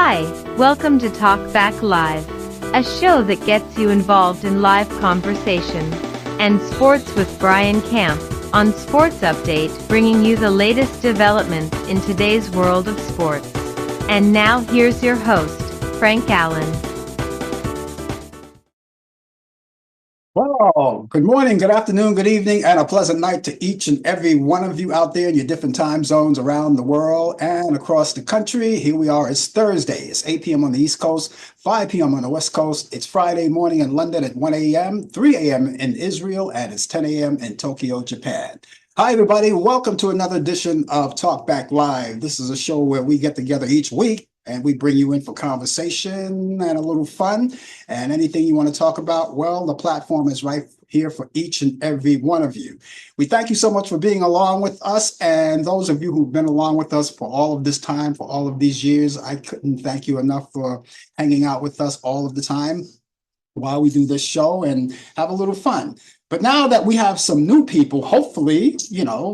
Hi, welcome to Talk Back Live, a show that gets you involved in live conversation and sports with Brian Camp on Sports Update, bringing you the latest developments in today's world of sports. And now here's your host, Frank Allan. Well, good morning, good afternoon, good evening, and a pleasant night to each and every one of you out there in your different time zones around the world and across the country. Here we are. It's Thursday. It's 8 p.m. on the East Coast, 5 p.m. on the West Coast. It's Friday morning in London at 1 a.m., 3 a.m. in Israel, and it's 10 a.m. in Tokyo, Japan. Hi, everybody. Welcome to another edition of Talk Back Live. This is a show where we get together each week and we bring you in for conversation and a little fun. And anything you want to talk about, well, the platform is right here for each and every one of you. We thank you so much for being along with us. And those of you who've been along with us for all of this time, for all of these years, I couldn't thank you enough for hanging out with us all of the time while we do this show and have a little fun. But now that we have some new people, hopefully,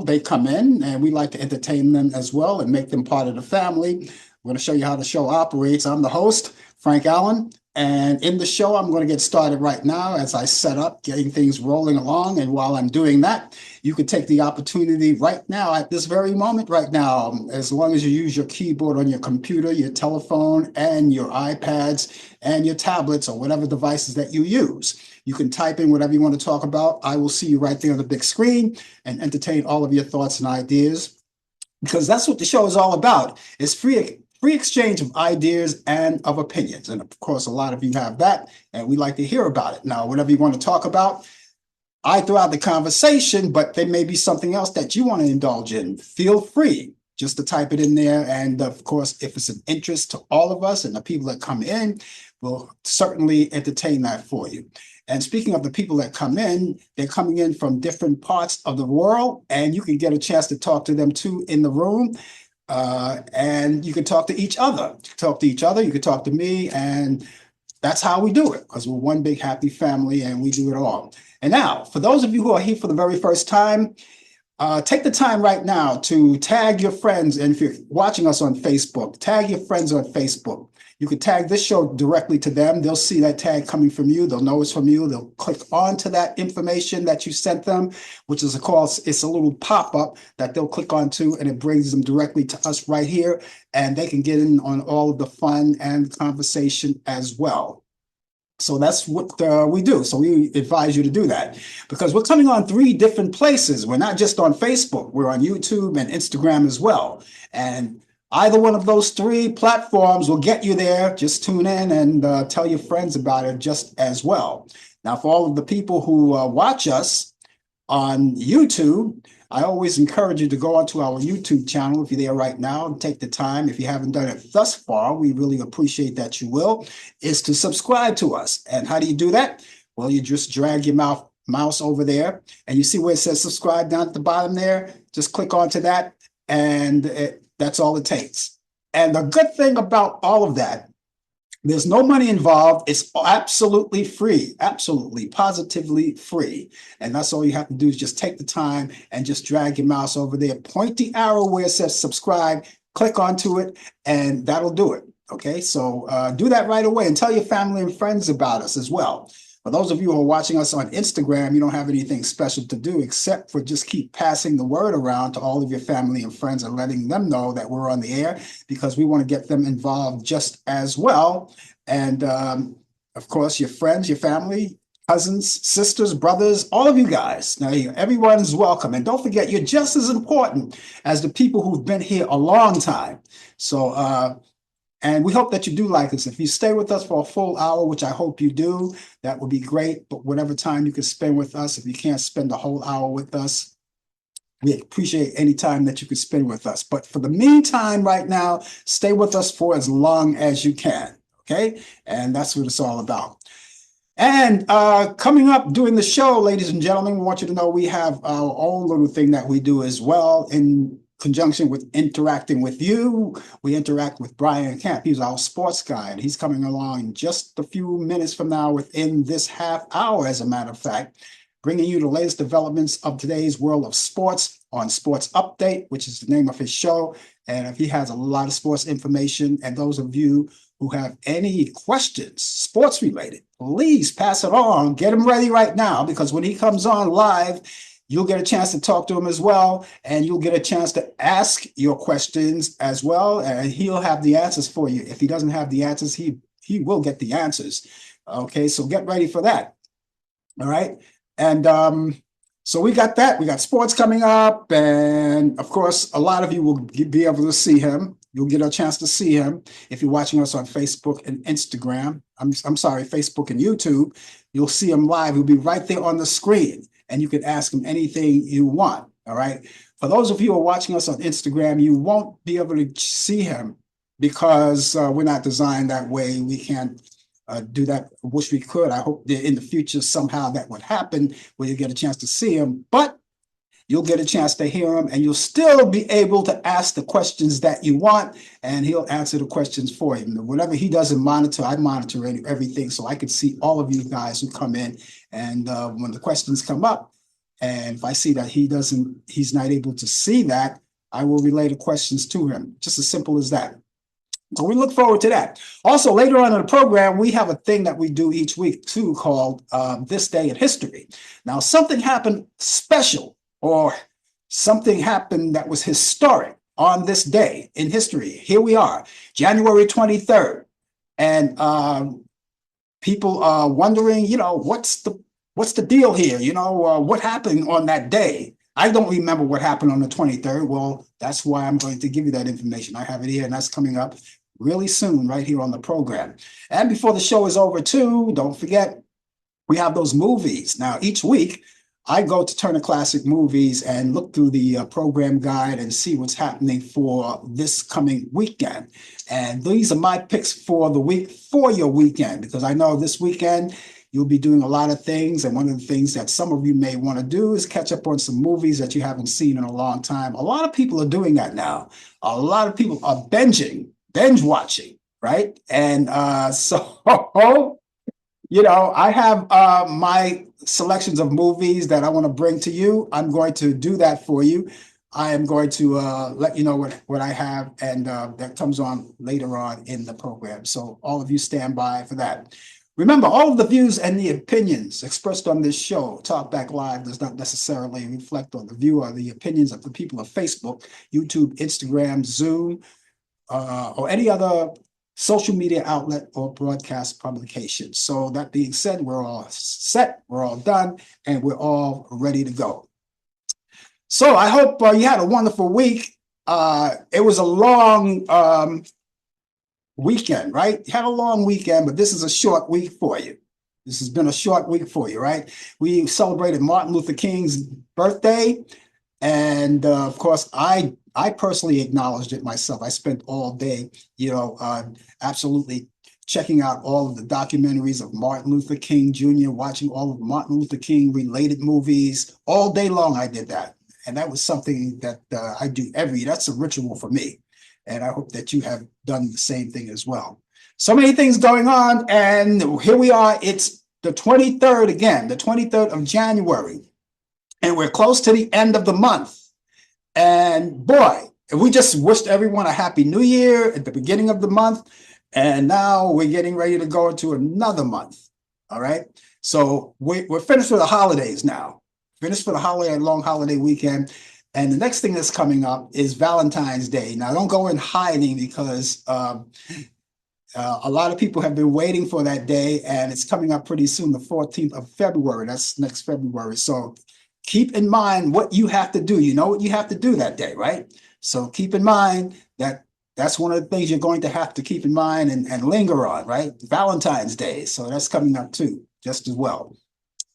they come in and we like to entertain them as well and make them part of the family. I'm going to show you how the show operates. I'm the host, Frank Allan, and in the show, I'm going to get started right now as I set up, getting things rolling along. And while I'm doing that, you can take the opportunity right now, at this very moment right now, as long as you use your keyboard on your computer, your telephone, and your iPads, and your tablets, or whatever devices that you use. You can type in whatever you want to talk about. I will see you right there on the big screen and entertain all of your thoughts and ideas, because that's what the show is all about. It's free exchange of ideas and of opinions. And of course, a lot of you have that, and we like to hear about it. Now, whatever you want to talk about, I throw out the conversation, but there may be something else that you want to indulge in. Feel free just to type it in there. And of course, if it's an interest to all of us and the people that come in, we'll certainly entertain that for you. And speaking of the people that come in, they're coming in from different parts of the world, and you can get a chance to talk to them too in the room. And you can talk to each other. You can talk to me, and that's how we do it, because we're one big happy family and we do it all. And now, for those of you who are here for the very first time, take the time right now to tag your friends. And if you're watching us on Facebook, tag your friends on Facebook. You can tag this show directly to them. They'll see that tag coming from you. They'll know it's from you. They'll click onto that information that you sent them, which is it's a little pop-up that they'll click onto, and it brings them directly to us right here. And they can get in on all of the fun and conversation as well. So that's what we do. So we advise you to do that, because we're coming on 3 different places. We're not just on Facebook. We're on YouTube and Instagram as well. And either one of those 3 platforms will get you there. Just tune in and tell your friends about it just as well. Now, for all of the people who watch us on YouTube, I always encourage you to go onto our YouTube channel if you're there right now and take the time. If you haven't done it thus far, we really appreciate that you will, is to subscribe to us. And how do you do that? Well, you just drag your mouse over there, and you see where it says subscribe down at the bottom there. Just click onto that, and that's all it takes. And the good thing about all of that, there's no money involved. It's absolutely free, absolutely, positively free. And that's all you have to do is just take the time and just drag your mouse over there, point the arrow where it says subscribe, click onto it, and that'll do it. Okay, so do that right away, and tell your family and friends about us as well. For those of you who are watching us on Instagram, you don't have anything special to do except for just keep passing the word around to all of your family and friends and letting them know that we're on the air, because we want to get them involved just as well. And of course, your friends, your family, cousins, sisters, brothers, all of you guys. Now, everyone's welcome. And don't forget, you're just as important as the people who've been here a long time. So, and we hope that you do like us. If you stay with us for a full hour, which I hope you do, that would be great. But whatever time you can spend with us, if you can't spend the whole hour with us, we appreciate any time that you can spend with us. But for the meantime, right now, stay with us for as long as you can, okay? And that's what it's all about. And coming up during the show, ladies and gentlemen, we want you to know we have our own little thing that we do as well in conjunction with interacting with you. We interact with Brian Camp. He's our sports guy, and he's coming along just a few minutes from now within this half hour, as a matter of fact, bringing you the latest developments of today's world of sports on Sports Update, which is the name of his show. And if he has a lot of sports information, and those of you who have any questions, sports related, please pass it on. Get him ready right now, because when he comes on live, you'll get a chance to talk to him as well, and you'll get a chance to ask your questions as well, and he'll have the answers for you. If he doesn't have the answers, he will get the answers. Okay, so get ready for that. All right, and so we got that. We got sports coming up, and of course, a lot of you will be able to see him. You'll get a chance to see him if you're watching us on Facebook and Instagram. I'm sorry, Facebook and YouTube. You'll see him live. He'll be right there on the screen, and you can ask him anything you want. All right. For those of you who are watching us on Instagram, you won't be able to see him because we're not designed that way. We can't do that. I wish we could. I hope that in the future somehow that would happen where you get a chance to see him, but you'll get a chance to hear him, and you'll still be able to ask the questions that you want, and he'll answer the questions for you. Whatever he doesn't monitor, I monitor everything, so I can see all of you guys who come in. And when the questions come up, and if I see that he's not able to see that, I will relay the questions to him. Just as simple as that. So we look forward to that. Also, later on in the program, we have a thing that we do each week too called This Day in History. Now, something happened special, or something happened that was historic on this day in history. Here we are, January 23rd. And people are wondering, what's the deal here? What happened on that day? I don't remember what happened on the 23rd. Well, that's why I'm going to give you that information. I have it here, and that's coming up really soon right here on the program. And before the show is over too, don't forget, we have those movies. Now, each week, I go to Turner Classic Movies and look through the program guide and see what's happening for this coming weekend. And these are my picks for the week for your weekend, because I know this weekend you'll be doing a lot of things. And one of the things that some of you may want to do is catch up on some movies that you haven't seen in a long time. A lot of people are doing that now. A lot of people are binge watching, right? And so I have my selections of movies that I want to bring to you. I'm going to do that for you. I am going to let you know what I have, and that comes on later on in the program. So all of you stand by for that. Remember, all of the views and the opinions expressed on this show, Talk Back Live, does not necessarily reflect on the view or the opinions of the people of Facebook, YouTube, Instagram, Zoom, or any other social media outlet or broadcast publication. So that being said, we're all set, we're all done, and we're all ready to go. So I hope you had a wonderful week. It was a long weekend, right? You had a long weekend, but this is a short week for you. This has been a short week for you, right? We celebrated Martin Luther King's birthday. And of course, I personally acknowledged it myself. I spent all day, absolutely checking out all of the documentaries of Martin Luther King Jr., watching all of Martin Luther King related movies. All day long, I did that. And that was something that I do that's a ritual for me. And I hope that you have done the same thing as well. So many things going on. And here we are. It's the 23rd again, the 23rd of January. And we're close to the end of the month. And boy, we just wished everyone a happy new year at the beginning of the month. And now we're getting ready to go into another month. All right. So we're finished for the holidays now. Finished for the long holiday weekend. And the next thing that's coming up is Valentine's Day. Now, don't go in hiding, because a lot of people have been waiting for that day, and it's coming up pretty soon, the 14th of February. That's next February. So keep in mind what you have to do. You know what you have to do that day, right? So keep in mind that that's one of the things you're going to have to keep in mind and linger on, right? Valentine's Day. So that's coming up too, just as well.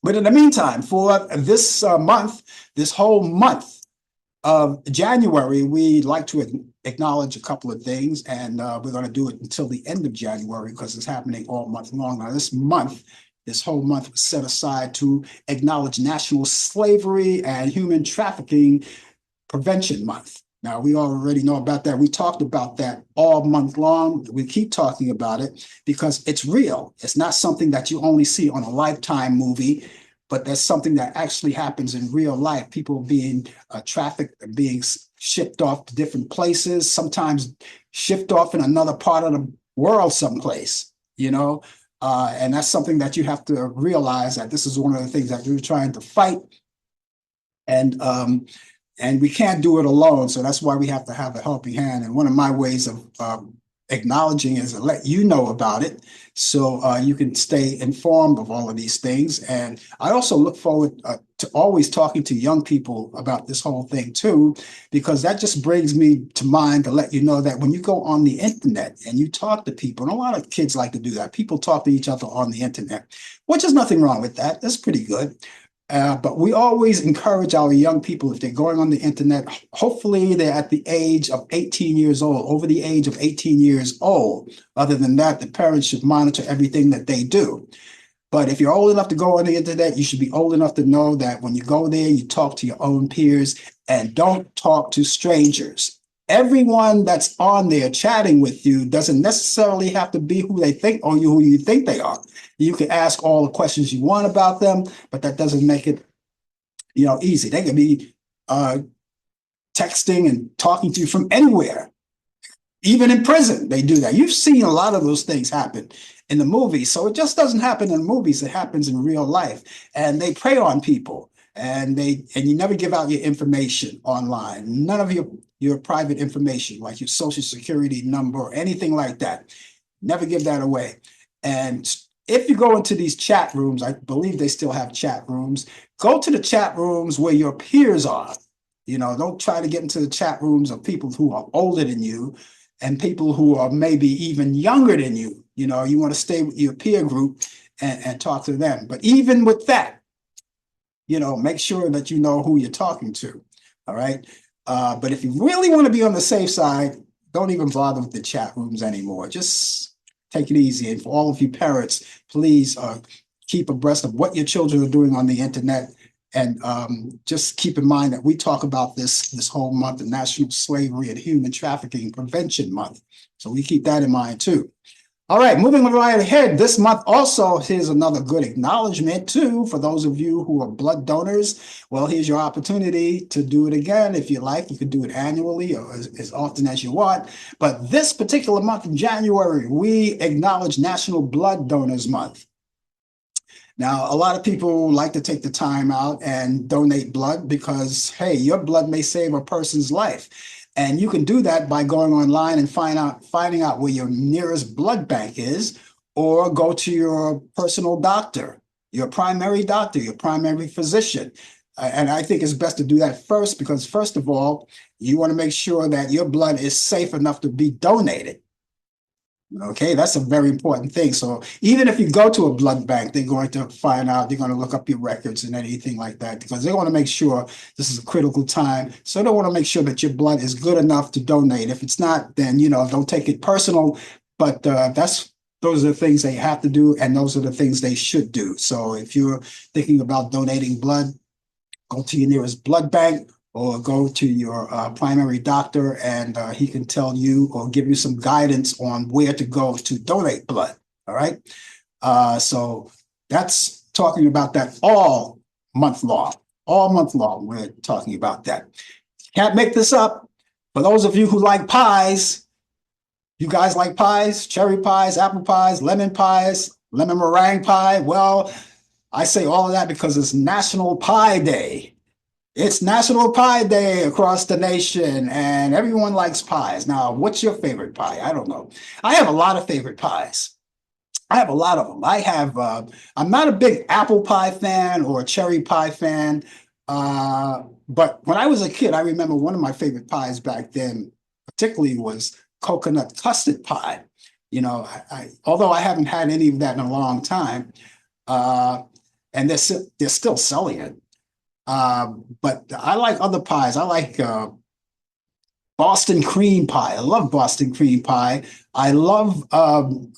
But in the meantime, for this month, this whole month of January, we'd like to acknowledge a couple of things, and we're going to do it until the end of January because it's happening all month long. Now, this whole month was set aside to acknowledge National Slavery and Human Trafficking Prevention Month. Now, we already know about that. We talked about that all month long. We keep talking about it because it's real. It's not something that you only see on a Lifetime movie but that's something that actually happens in real life. People being trafficked, being shipped off to different places, sometimes shipped off in another part of the world someplace, and that's something that you have to realize that this is one of the things that we're trying to fight. And we can't do it alone. So that's why we have to have a helping hand. And one of my ways of acknowledging is to let you know about it, so you can stay informed of all of these things. And I also look forward to always talking to young people about this whole thing too, because that just brings me to mind to let you know that when you go on the internet and you talk to people, and a lot of kids like to do that, people talk to each other on the internet, which is nothing wrong with that. That's pretty good. But we always encourage our young people, if they're going on the internet, hopefully they're at the age of 18 years old, over the age of 18 years old. Other than that, the parents should monitor everything that they do. But if you're old enough to go on the internet, you should be old enough to know that when you go there, you talk to your own peers and don't talk to strangers. Everyone that's on there chatting with you doesn't necessarily have to be who they think or who you think they are. You can ask all the questions you want about them, but that doesn't make it, easy. They can be texting and talking to you from anywhere. Even in prison, they do that. You've seen a lot of those things happen in the movies. So it just doesn't happen in movies. It happens in real life. And they prey on people. And you never give out your information online. None of your private information, like your social security number or anything like that. Never give that away. And if you go into these chat rooms, I believe they still have chat rooms, go to the chat rooms where your peers are. Don't try to get into the chat rooms of people who are older than you and people who are maybe even younger than you. You want to stay with your peer group and talk to them. But even with that, make sure that you know who you're talking to. All right. But if you really want to be on the safe side, don't even bother with the chat rooms anymore. Just take it easy. And for all of you parents, please keep abreast of what your children are doing on the internet. And just keep in mind that we talk about this whole month, the National Slavery and Human Trafficking Prevention Month. So we keep that in mind too. All right, moving right ahead. This month also, here's another good acknowledgement too, for those of you who are blood donors. Well, here's your opportunity to do it again. If you like, you can do it annually or as often as you want. But this particular month in January, we acknowledge National Blood Donors Month. Now, a lot of people like to take the time out and donate blood because, hey, your blood may save a person's life. And you can do that by going online and finding out where your nearest blood bank is, or go to your personal doctor, your primary doctor, your primary physician. And I think it's best to do that first because, first of all, you want to make sure that your blood is safe enough to be donated. Okay, that's a very important thing. So even if you go to a blood bank, they're going to find out, they're going to look up your records and anything like that, because they want to make sure this is a critical time. So they want to make sure that your blood is good enough to donate. If it's not, then, don't take it personal. But those are the things they have to do, and those are the things they should do. So if you're thinking about donating blood, go to your nearest blood bank, or go to your primary doctor, and he can tell you or give you some guidance on where to go to donate blood. All right. So that's talking about that all month long. All month long, we're talking about that. Can't make this up. For those of you who like pies, you guys like pies, cherry pies, apple pies, lemon meringue pie. Well, I say all of that because it's National Pie Day. It's National Pie Day across the nation, and everyone likes pies. Now, what's your favorite pie? I don't know. I have a lot of favorite pies. I have a lot of them. I'm not a big apple pie fan or a cherry pie fan, but when I was a kid, I remember one of my favorite pies back then, particularly, was coconut custard pie. Although I haven't had any of that in a long time, and they're still selling it. But I like other pies. I like Boston cream pie. I love Boston cream pie. I love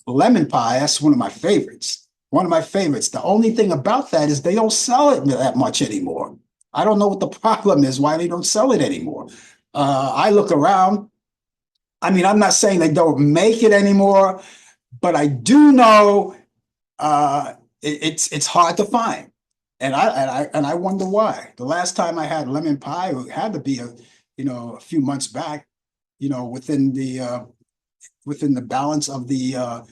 lemon pie. That's one of my favorites. One of my favorites. The only thing about that is they don't sell it that much anymore. I don't know what the problem is, why they don't sell it anymore. I look around. I mean, I'm not saying they don't make it anymore, but I do know it's hard to find. And I wonder why. The last time I had lemon pie, it had to be a few months back, within the balance of the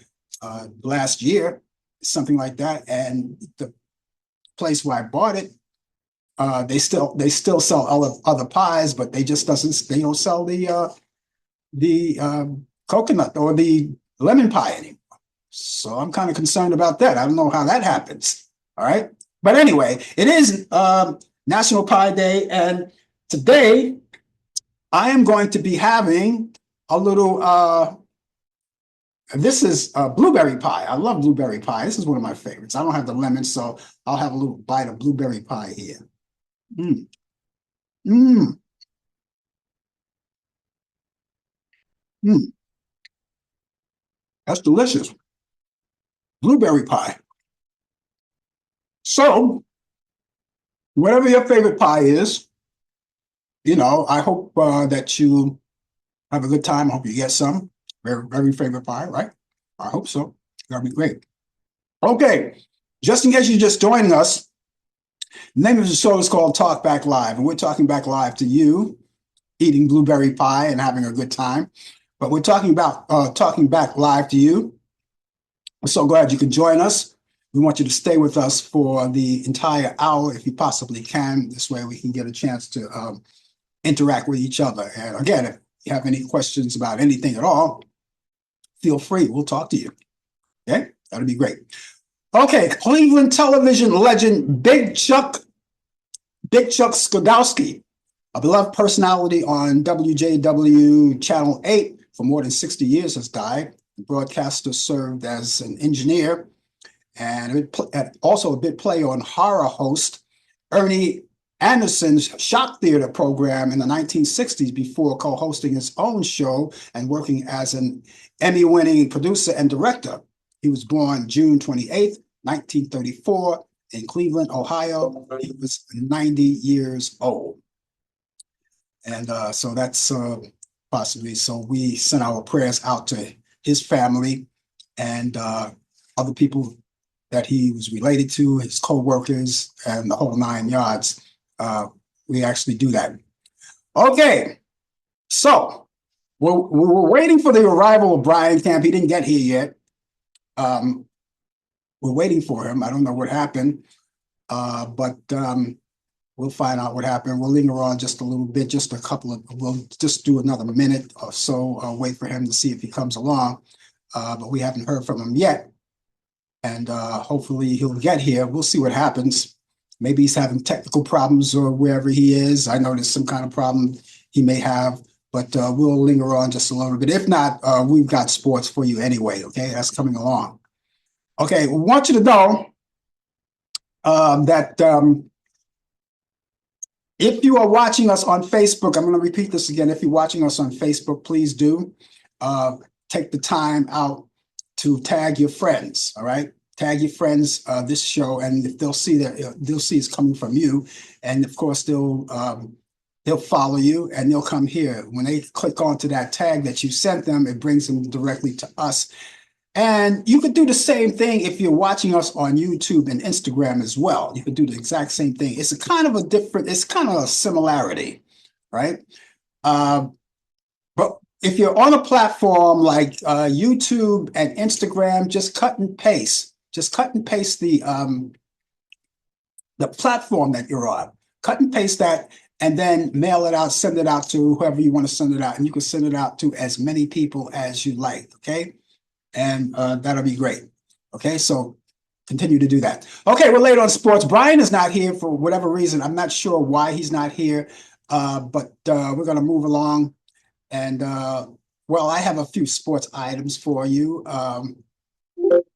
last year, something like that. And the place where I bought it, they still sell other pies, but they don't sell the coconut or the lemon pie anymore. So I'm kind of concerned about that. I don't know how that happens. All right. But anyway, it is National Pie Day. And today I am going to be having a little, this is blueberry pie. I love blueberry pie. This is one of my favorites. I don't have the lemon, so I'll have a little bite of blueberry pie here. Mm, mm, mm. That's delicious. Blueberry pie. So, whatever your favorite pie is, I hope that you have a good time. I hope you get some. Very, very favorite pie, right? I hope so. That'll be great. Okay, just in case you're just joining us, the name of the show is called Talk Back Live, and we're talking back live to you, eating blueberry pie and having a good time. But we're talking about talking back live to you. I'm so glad you could join us. We want you to stay with us for the entire hour if you possibly can. This way we can get a chance to interact with each other. And again, if you have any questions about anything at all, feel free. We'll talk to you. Okay? That'll be great. Okay, Cleveland television legend Big Chuck Skidowski, a beloved personality on WJW Channel 8 for more than 60 years, has died. The broadcaster served as an engineer and also a bit play on horror host Ernie Anderson's shock theater program in the 1960s before co-hosting his own show and working as an Emmy-winning producer and director. He was born June 28th, 1934 in Cleveland, Ohio. He was 90 years old. And so that's possibly, so we send our prayers out to his family and other people that he was related to, his co-workers, and the whole nine yards. We actually do that. Okay, so we're waiting for the arrival of Brian Camp. He didn't get here yet. We're waiting for him. I don't know what happened, but we'll find out what happened. We'll linger on just a little bit, we'll just do another minute or so, wait for him to see if he comes along. But we haven't heard from him yet. And hopefully he'll get here. We'll see what happens. Maybe he's having technical problems or wherever he is. I know there's some kind of problem he may have, but we'll linger on just a little bit. If not, we've got sports for you anyway, okay? That's coming along. Okay, we want you to know that if you are watching us on Facebook, I'm going to repeat this again. If you're watching us on Facebook, please do take the time out to tag your friends, all right? Tag your friends this show, and if they'll see it's coming from you, and of course they'll follow you and they'll come here. When they click onto that tag that you sent them, it brings them directly to us. And you could do the same thing if you're watching us on YouTube and Instagram as well. You could do the exact same thing. It's kind of a similarity, right? But if you're on a platform like YouTube and Instagram, just cut and paste the platform that you're on. Cut and paste that, and then mail it out, send it out to whoever you want to send it out. And you can send it out to as many people as you like, okay? And that'll be great. Okay, so continue to do that. Okay, we're late on sports. Brian is not here for whatever reason. I'm not sure why he's not here, but we're going to move along. And well, I have a few sports items for you.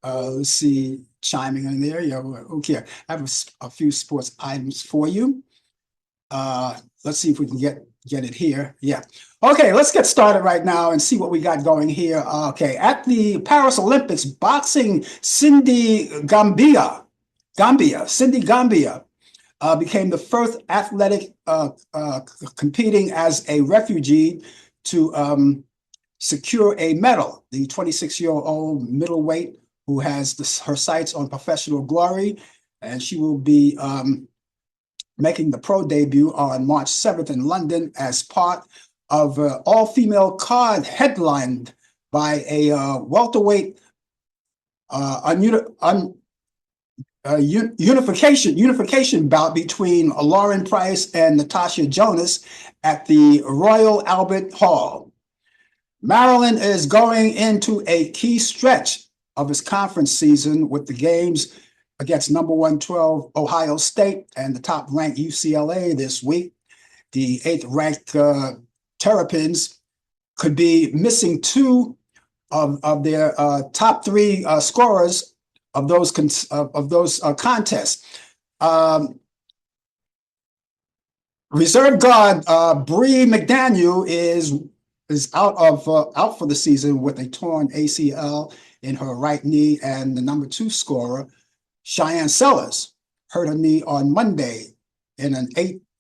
Let's see, chiming in there. Yeah, okay. I have a few sports items for you. Let's see if we can get it here. Yeah. Okay, let's get started right now and see what we got going here. Okay, at the Paris Olympics, boxing Cindy Gambia became the first athletic competing as a refugee to secure a medal. The 26-year-old middleweight who has her sights on professional glory and she will be making the pro debut on March 7th in London as part of an all-female card headlined by a welterweight unification bout between Lauren Price and Natasha Jonas at the Royal Albert Hall. Maryland is going into a key stretch of its conference season with the games against number 112 Ohio State and the top-ranked UCLA this week. The 8th-ranked Terrapins could be missing two of their top three scorers of those contests. Reserve guard Bree McDaniel is out for the season with a torn ACL in her right knee, and the number 2 scorer Cheyenne Sellers hurt her knee on Monday in an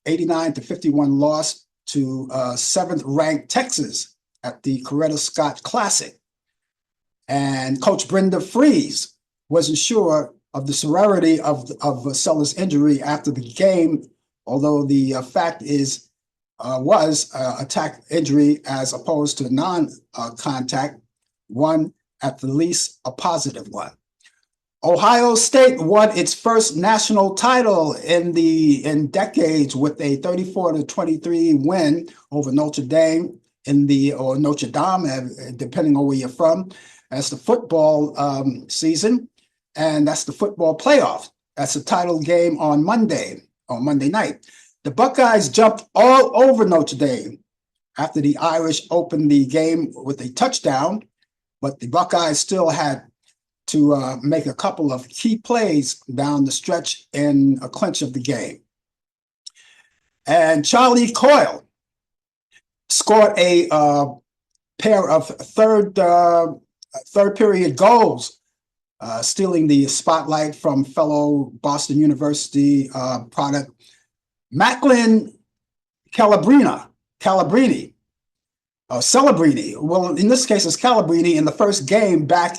89-51 loss to 7th-ranked Texas at the Coretta Scott Classic. And Coach Brenda Freeze wasn't sure of the severity of Sellers' injury after the game, although the fact was attack injury as opposed to non-contact, one at the least a positive one. Ohio State won its first national title in decades with a 34-23 win over Notre Dame or Notre Dame, depending on where you're from. That's the football season, and that's the football playoff. That's the title game on Monday night. The Buckeyes jumped all over Notre Dame after the Irish opened the game with a touchdown, but the Buckeyes still had to make a couple of key plays down the stretch in a clinch of the game. And Charlie Coyle scored a pair of third period goals, stealing the spotlight from fellow Boston University product Macklin Celebrini. Well, in this case, it's Calabrini in the first game back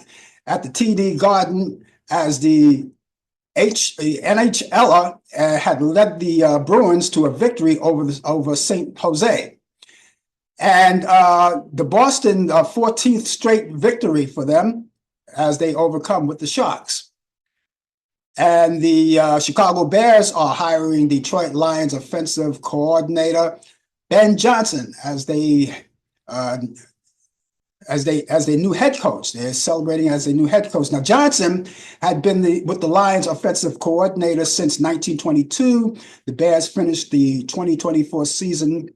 at the TD Garden as the NHLer had led the Bruins to a victory over St. Jose. And the Boston 14th straight victory for them as they overcome with the Sharks. And the Chicago Bears are hiring Detroit Lions offensive coordinator Ben Johnson as their new head coach. They're celebrating as their new head coach. Now, Johnson had been with the Lions offensive coordinator since 1922. The Bears finished the 2024 season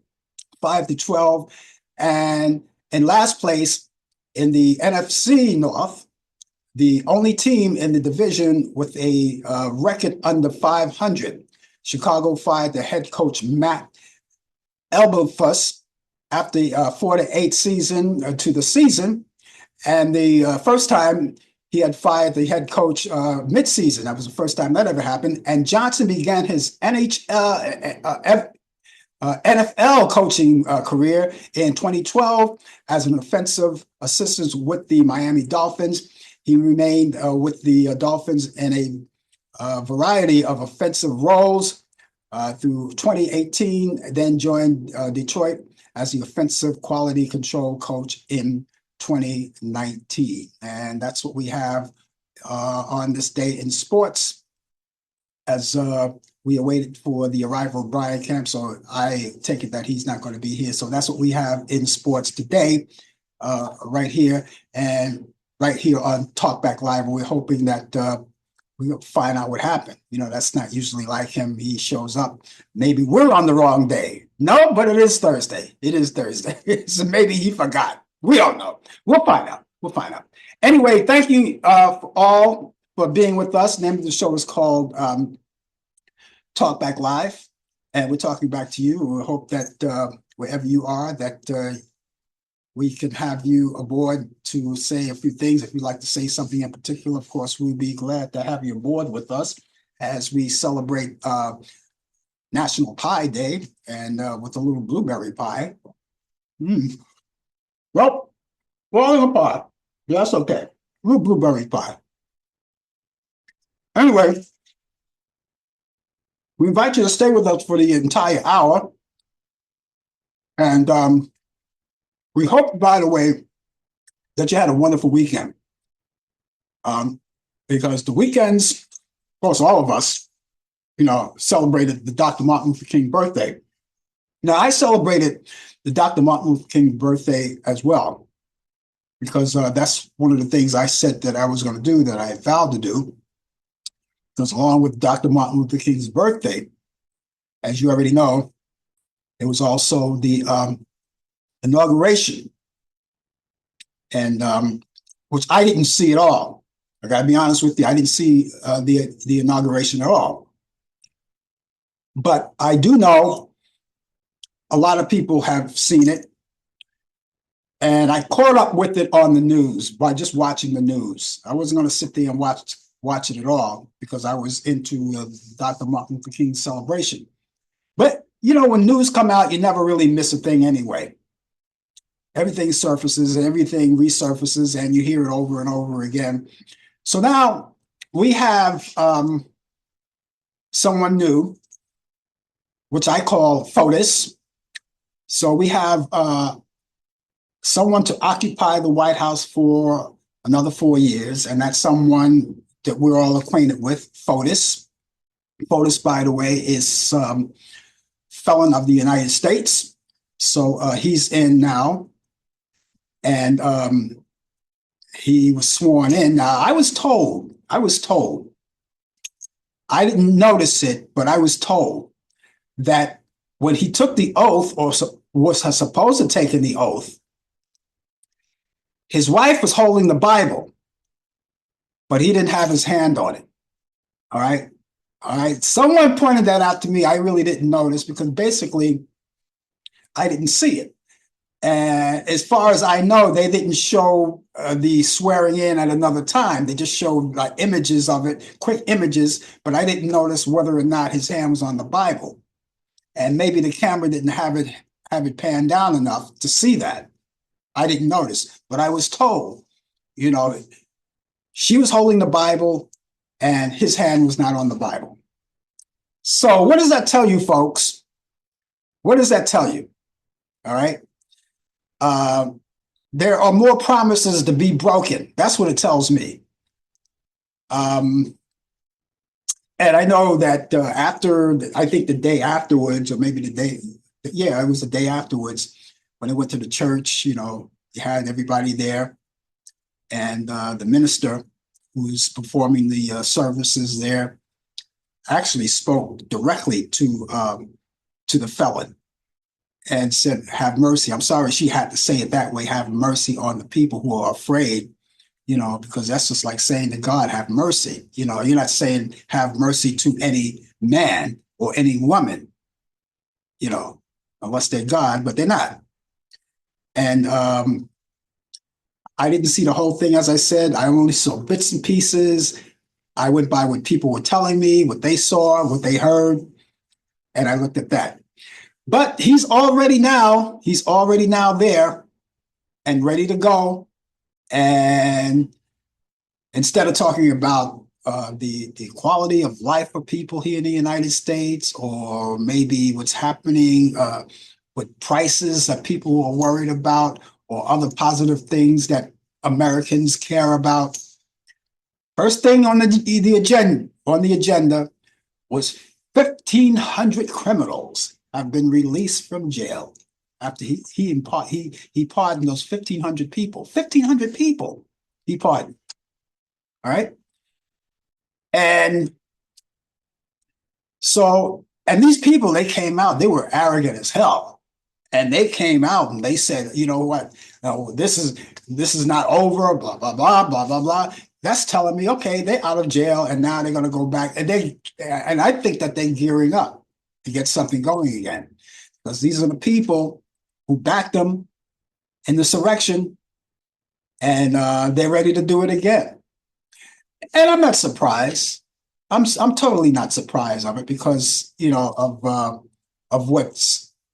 5-12, and in last place in the NFC North, the only team in the division with a record under 500. Chicago fired the head coach Matt Elberfuss after 4-8 season to the season, and the first time he had fired the head coach mid-season. That was the first time that ever happened. And Johnson began his NFL coaching career in 2012 as an offensive assistant with the Miami Dolphins. He remained with the Dolphins in a variety of offensive roles through 2018, then joined Detroit as the offensive quality control coach in 2019. And that's what we have on this day in sports as we awaited for the arrival of Brian Kemp. So I take it that he's not going to be here. So that's what we have in sports today, right here on Talkback Live. We're hoping that we'll find out what happened. You know, that's not usually like him. He shows up. Maybe we're on the wrong day. No, but it is Thursday. It is Thursday. So maybe he forgot. We don't know. We'll find out. Anyway, thank you all for being with us. The name of the show is called Talkback Live, and we're talking back to you. We hope that wherever you are, that we can have you aboard to say a few things. If you'd like to say something in particular, of course, we'd be glad to have you aboard with us as we celebrate National Pie Day and with a little blueberry pie. Well, falling apart. Yeah, that's okay. A little blueberry pie. Anyway, We invite you to stay with us for the entire hour. And we hope, by the way, that you had a wonderful weekend. Because the weekends, of course, all of us, celebrated the Dr. Martin Luther King birthday. Now, I celebrated the Dr. Martin Luther King birthday as well, because that's one of the things I said that I was going to do, that I had vowed to do. Because along with Dr. Martin Luther King's birthday, as you already know, it was also the inauguration, and which I didn't see at all. I got to be honest with you, I didn't see the inauguration at all. But I do know a lot of people have seen it, and I caught up with it on the news by just watching the news. I wasn't going to sit there and watch it at all because I was into Dr. Martin Luther King's celebration. But when news come out, you never really miss a thing anyway. Everything surfaces and everything resurfaces, and you hear it over and over again. So now we have someone new, which I call FOTUS. So we have someone to occupy the White House for another 4 years, and that's someone that we're all acquainted with, FOTUS. FOTUS, by the way, is felon of the United States. So he's in now, and he was sworn in. Now, I was told, I didn't notice it, but I was told that when he took the oath, or was supposed to take the oath, his wife was holding the Bible, but he didn't have his hand on it. All right. Someone pointed that out to me. I really didn't notice because basically I didn't see it. And as far as I know, they didn't show the swearing in at another time. They just showed images of it, quick images, but I didn't notice whether or not his hand was on the Bible. And maybe the camera didn't have it panned down enough to see that. I didn't notice, but I was told, she was holding the Bible and his hand was not on the Bible. So what does that tell you, folks? What does that tell you? All right. There are more promises to be broken. That's what it tells me. And I know that I think the day afterwards, or maybe it was the day afterwards, when they went to the church, they had everybody there. And the minister who's performing the services there actually spoke directly to the felon and said, have mercy. I'm sorry she had to say it that way, have mercy on the people who are afraid, because that's just like saying to God, have mercy. You're not saying have mercy to any man or any woman, unless they're God, but they're not. And I didn't see the whole thing, as I said. I only saw bits and pieces. I went by what people were telling me, what they saw, what they heard, and I looked at that. But he's already now there and ready to go. And instead of talking about the quality of life for people here in the United States, or maybe what's happening with prices that people are worried about, or other positive things that Americans care about, first thing on the agenda was 1,500 criminals have been released from jail after he pardoned those 1,500 people. 1,500 people he pardoned. All right. And these people, they came out, they were arrogant as hell. And they came out and they said, you know what, no, this is not over, blah, blah, blah, blah, blah, blah. That's telling me, okay, they're out of jail and now they're going to go back. And I think that they're gearing up to get something going again, because these are the people who backed them in the insurrection, and they're ready to do it again. And I'm not surprised. I'm totally not surprised of it, because of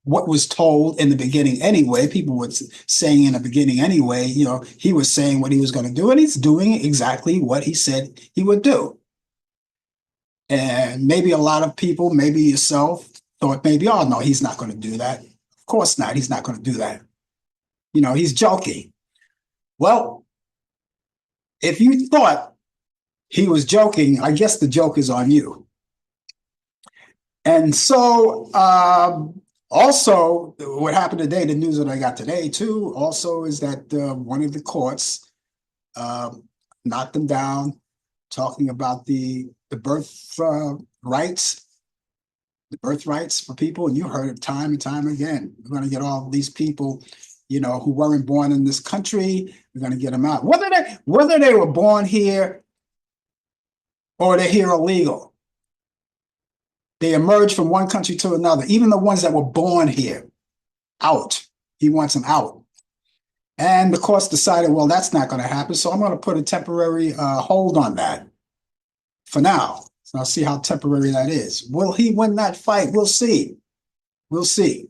what was told in the beginning anyway. People were saying in the beginning anyway. He was saying what he was going to do, and he's doing exactly what he said he would do. And maybe a lot of people, maybe yourself, thought maybe, oh, no, he's not going to do that. Of course not. He's not going to do that. He's joking. Well, if you thought he was joking, I guess the joke is on you. And so, also, what happened today, the news that I got today, too, also is that one of the courts knocked them down, talking about the birth rights, the birthrights for people. And you heard it time and time again. We're going to get all these people, who weren't born in this country. We're going to get them out. Whether they were born here or they're here illegal, they emerged from one country to another. Even the ones that were born here, out. He wants them out. And the courts decided, well, that's not going to happen. So I'm going to put a temporary hold on that for now. So I'll see how temporary that is. Will he win that fight? We'll see. We'll see.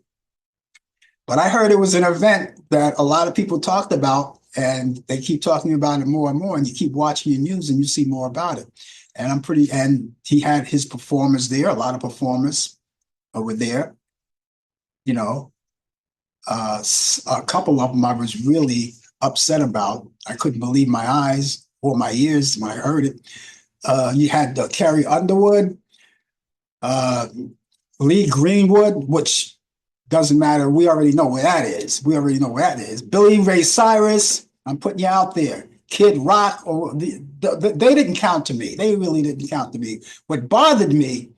But I heard it was an event that a lot of people talked about, and they keep talking about it more and more. And you keep watching your news and you see more about it. And he had his performers there. A lot of performers were there. A couple of them I was really upset about. I couldn't believe my eyes or my ears when I heard it. You had Carrie Underwood, Lee Greenwood, which doesn't matter. We already know where that is. Billy Ray Cyrus, I'm putting you out there. Kid Rock, they didn't count to me. They really didn't count to me. What bothered me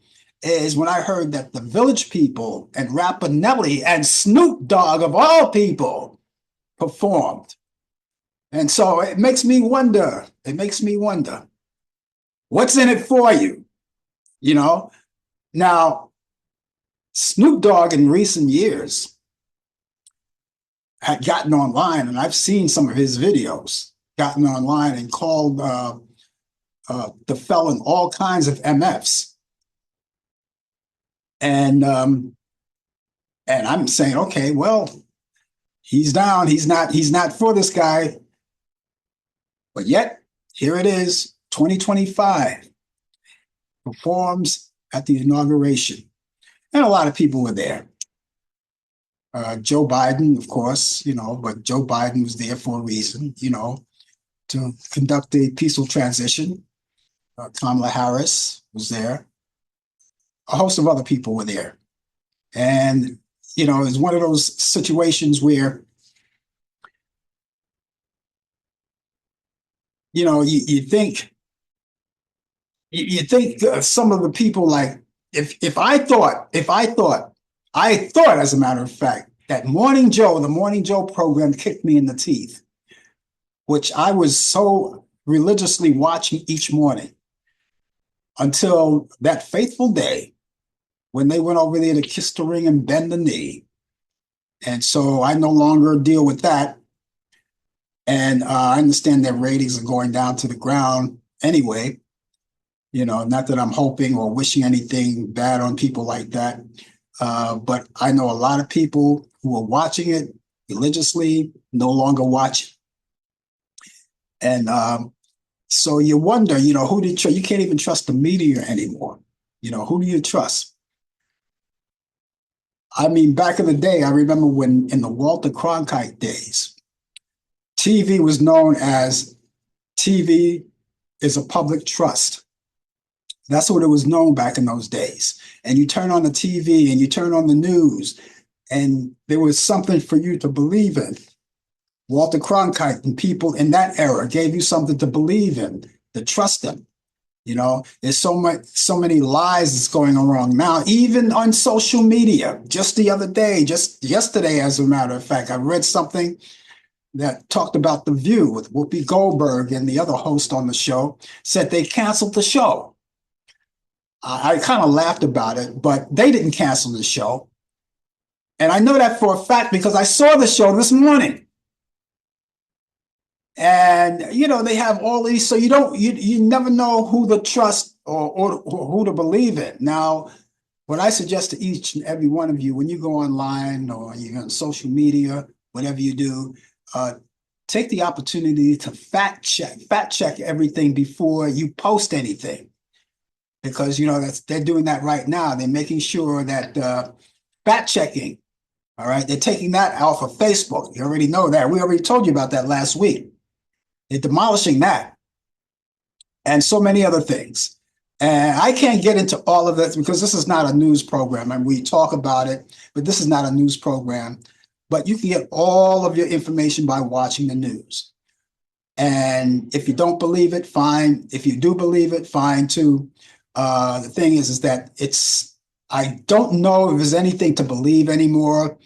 is when I heard that the Village People and rapper Nelly and Snoop Dogg, of all people, performed. And so it makes me wonder. What's in it for you? Now, Snoop Dogg in recent years had gotten online, and I've seen some of his videos, gotten online and called the felon all kinds of MFs. And I'm saying, okay, well, he's down. He's not for this guy. But yet, here it is, 2025, performs at the inauguration. And a lot of people were there. Joe Biden, of course, but Joe Biden was there for a reason, to conduct a peaceful transition. Kamala Harris was there. A host of other people were there. And, it's one of those situations where, you think some of the people, like, if I thought, as a matter of fact, that the Morning Joe program kicked me in the teeth, which I was so religiously watching each morning until that fateful day when they went over there to kiss the ring and bend the knee. And so I no longer deal with that. And I understand their ratings are going down to the ground anyway. Not that I'm hoping or wishing anything bad on people like that. But I know a lot of people who are watching it religiously no longer watch it. And so you wonder, who do you trust? You can't even trust the media anymore. Who do you trust? I mean, back in the day, I remember when in the Walter Cronkite days, TV was known as TV is a public trust. That's what it was known back in those days. And you turn on the TV and you turn on the news, and there was something for you to believe in. Walter Cronkite and people in that era gave you something to believe in, to trust in. There's so many lies that's going on now, even on social media. Just the other day, just yesterday, as a matter of fact, I read something that talked about The View with Whoopi Goldberg and the other host on the show, said they canceled the show. I kind of laughed about it, but they didn't cancel the show. And I know that for a fact because I saw the show this morning. And, they have all these, so you never know who to trust or who to believe in. Now, what I suggest to each and every one of you, when you go online or you're on social media, whatever you do, take the opportunity to fact check everything before you post anything. because they're doing that right now. They're making sure that fact checking. All right, they're taking that off of Facebook. You already know that. We already told you about that last week. They're demolishing that and so many other things. And I can't get into all of this because this is not a news program, and we talk about it, but this is not a news program. But you can get all of your information by watching the news. And if you don't believe it, fine. If you do believe it, fine too. The thing is that I don't know if there's anything to believe anymore.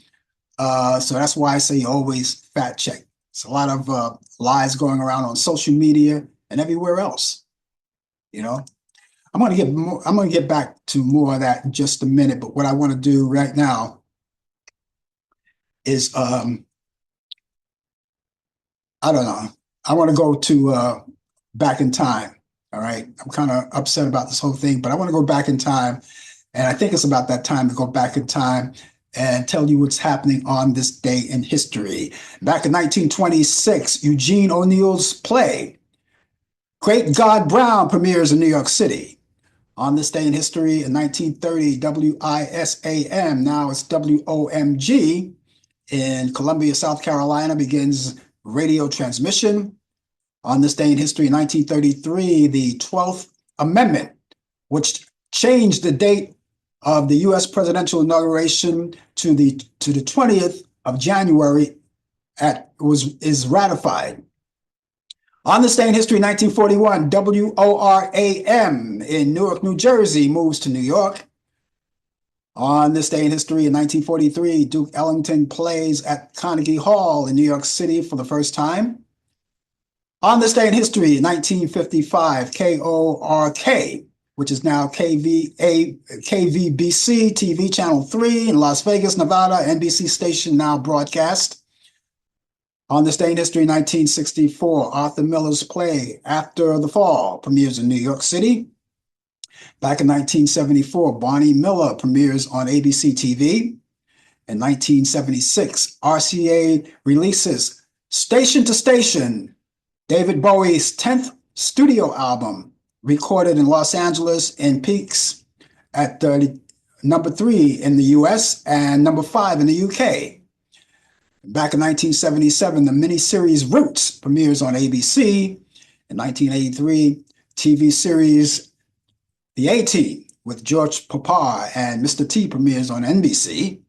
So that's why I say always fact check. It's a lot of lies going around on social media and everywhere else. I'm going to get back to more of that in just a minute. But what I want to do right now is, I don't know. I want to go to back in time. All right. I'm kind of upset about this whole thing, but I want to go back in time. And I think it's about that time to go back in time and tell you what's happening on this day in history. Back in 1926, Eugene O'Neill's play, Great God Brown, premieres in New York City. On this day in history, in 1930, WISAM, now it's WOMG, in Columbia, South Carolina, begins radio transmission. On this day in history, in 1933, the 12th Amendment, which changed the date of the U.S. presidential inauguration to the 20th of January, is ratified. On this day in history, 1941, WORAM in Newark, New Jersey, moves to New York. On this day in history, in 1943, Duke Ellington plays at Carnegie Hall in New York City for the first time. On this day in history, in 1955, KORK, which is now KVBC TV Channel 3 in Las Vegas, Nevada, NBC station now broadcast. On this day in history, 1964, Arthur Miller's play After the Fall premieres in New York City. Back in 1974, Barney Miller premieres on ABC TV. In 1976, RCA releases Station to Station, David Bowie's 10th studio album, recorded in Los Angeles and peaks at number 3 in the US and number 5 in the UK. Back in 1977, the miniseries Roots premieres on ABC. In 1983, TV series The A-Team with George Papar and Mr. T premieres on NBC.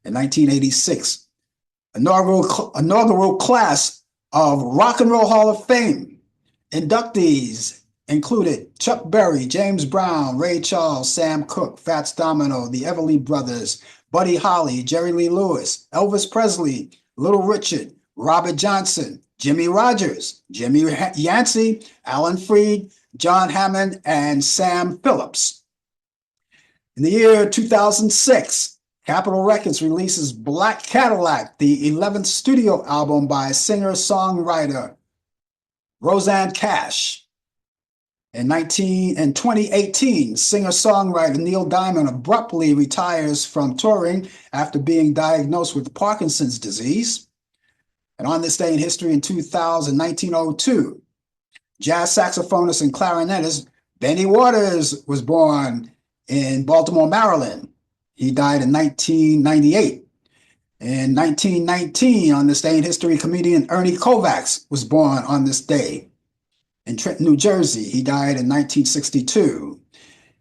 In 1986, inaugural class of Rock and Roll Hall of Fame inductees included Chuck Berry, James Brown, Ray Charles, Sam Cooke, Fats Domino, the Everly Brothers, Buddy Holly, Jerry Lee Lewis, Elvis Presley, Little Richard, Robert Johnson, Jimmy Rogers, Jimmy Yancey, Alan Freed, John Hammond, and Sam Phillips. In the year 2006, Capitol Records releases Black Cadillac, the 11th studio album by singer-songwriter Rosanne Cash. In 2018, singer-songwriter Neil Diamond abruptly retires from touring after being diagnosed with Parkinson's disease. And on this day in history, in 1902, jazz saxophonist and clarinetist Benny Waters was born in Baltimore, Maryland. He died in 1998. In 1919, on this day in history, comedian Ernie Kovacs was born on this day. In Trenton, New Jersey, he died in 1962.